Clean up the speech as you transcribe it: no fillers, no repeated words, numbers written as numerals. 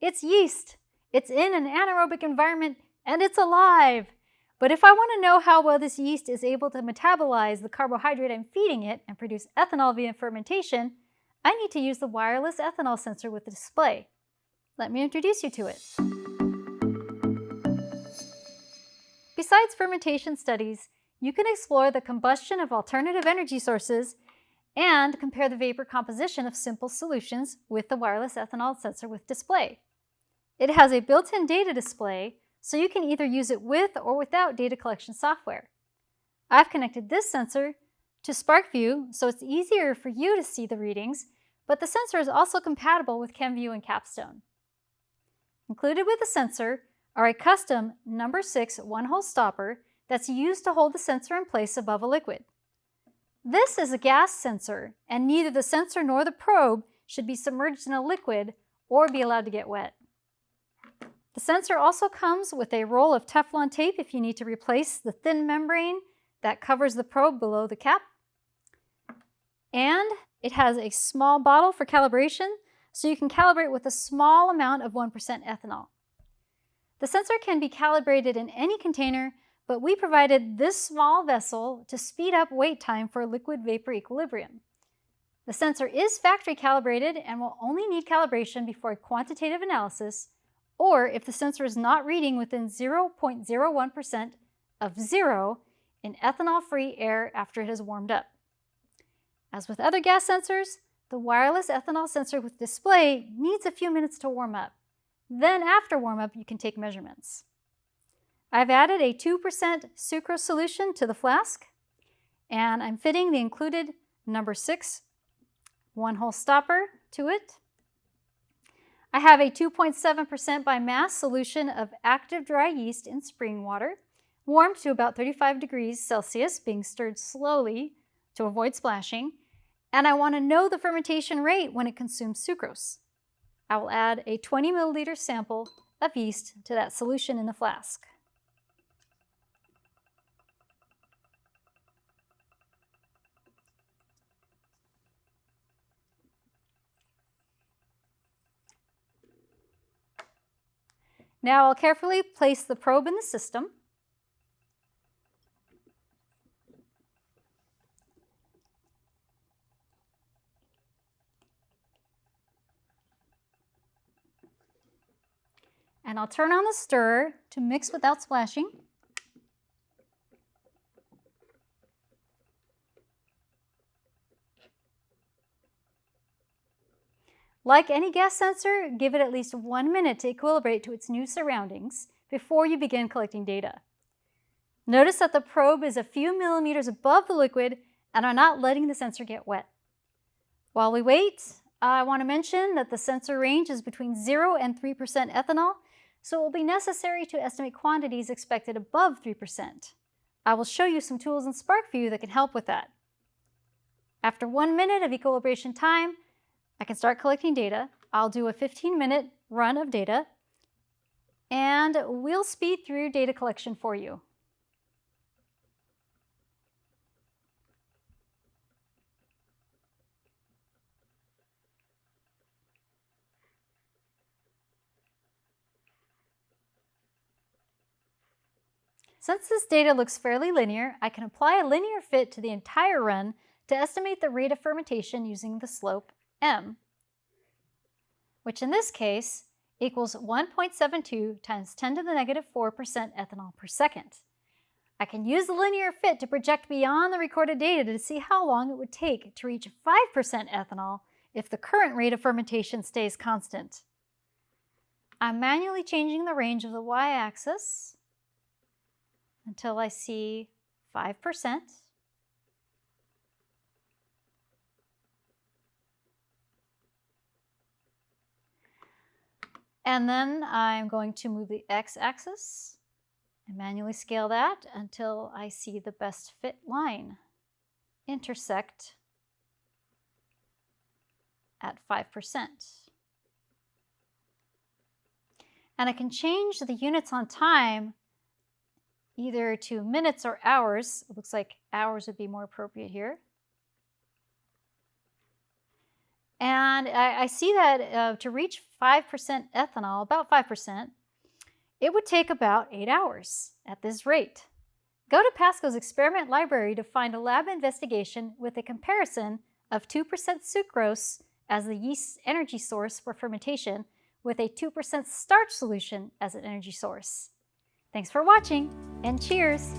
It's yeast. It's in an anaerobic environment and it's alive. But if I want to know how well this yeast is able to metabolize the carbohydrate I'm feeding it and produce ethanol via fermentation, I need to use the wireless ethanol sensor with the display. Let me introduce you to it. Besides fermentation studies, you can explore the combustion of alternative energy sources and compare the vapor composition of simple solutions with the wireless ethanol sensor with display. It has a built-in data display, so you can either use it with or without data collection software. I've connected this sensor to SparkView, so it's easier for you to see the readings, but the sensor is also compatible with ChemView and Capstone. Included with the sensor are a custom number 6 one-hole stopper that's used to hold the sensor in place above a liquid. This is a gas sensor, and neither the sensor nor the probe should be submerged in a liquid or be allowed to get wet. The sensor also comes with a roll of Teflon tape if you need to replace the thin membrane that covers the probe below the cap. And it has a small bottle for calibration, so you can calibrate with a small amount of 1% ethanol. The sensor can be calibrated in any container, but we provided this small vessel to speed up wait time for liquid-vapor equilibrium. The sensor is factory calibrated and will only need calibration before a quantitative analysis, or if the sensor is not reading within 0.01% of zero in ethanol-free air after it has warmed up. As with other gas sensors, the wireless ethanol sensor with display needs a few minutes to warm up. Then after warm-up, you can take measurements. I've added a 2% sucrose solution to the flask, and I'm fitting the included number 6 one-hole stopper to it. I have a 2.7% by mass solution of active dry yeast in spring water, warmed to about 35 degrees Celsius, being stirred slowly to avoid splashing, and I want to know the fermentation rate when it consumes sucrose. I will add a 20 milliliter sample of yeast to that solution in the flask. Now I'll carefully place the probe in the system. And I'll turn on the stirrer to mix without splashing. Like any gas sensor, give it at least 1 minute to equilibrate to its new surroundings before you begin collecting data. Notice that the probe is a few millimeters above the liquid and are not letting the sensor get wet. While we wait, I want to mention that the sensor range is between 0 and 3% ethanol, so it will be necessary to estimate quantities expected above 3%. I will show you some tools in SparkView that can help with that. After 1 minute of equilibration time, I can start collecting data. I'll do a 15-minute run of data, and we'll speed through data collection for you. Since this data looks fairly linear, I can apply a linear fit to the entire run to estimate the rate of fermentation using the slope m, which in this case equals 1.72 times 10 to the negative 4% ethanol per second. I can use the linear fit to project beyond the recorded data to see how long it would take to reach 5% ethanol if the current rate of fermentation stays constant. I'm manually changing the range of the y-axis until I see 5%. And then I'm going to move the x-axis and manually scale that until I see the best fit line intersect at 5%. And I can change the units on time either to minutes or hours. It looks like hours would be more appropriate here. And I see that to reach 5% ethanol, about 5%, it would take about 8 hours at this rate. Go to PASCO's experiment library to find a lab investigation with a comparison of 2% sucrose as the yeast's energy source for fermentation with a 2% starch solution as an energy source. Thanks for watching, and cheers!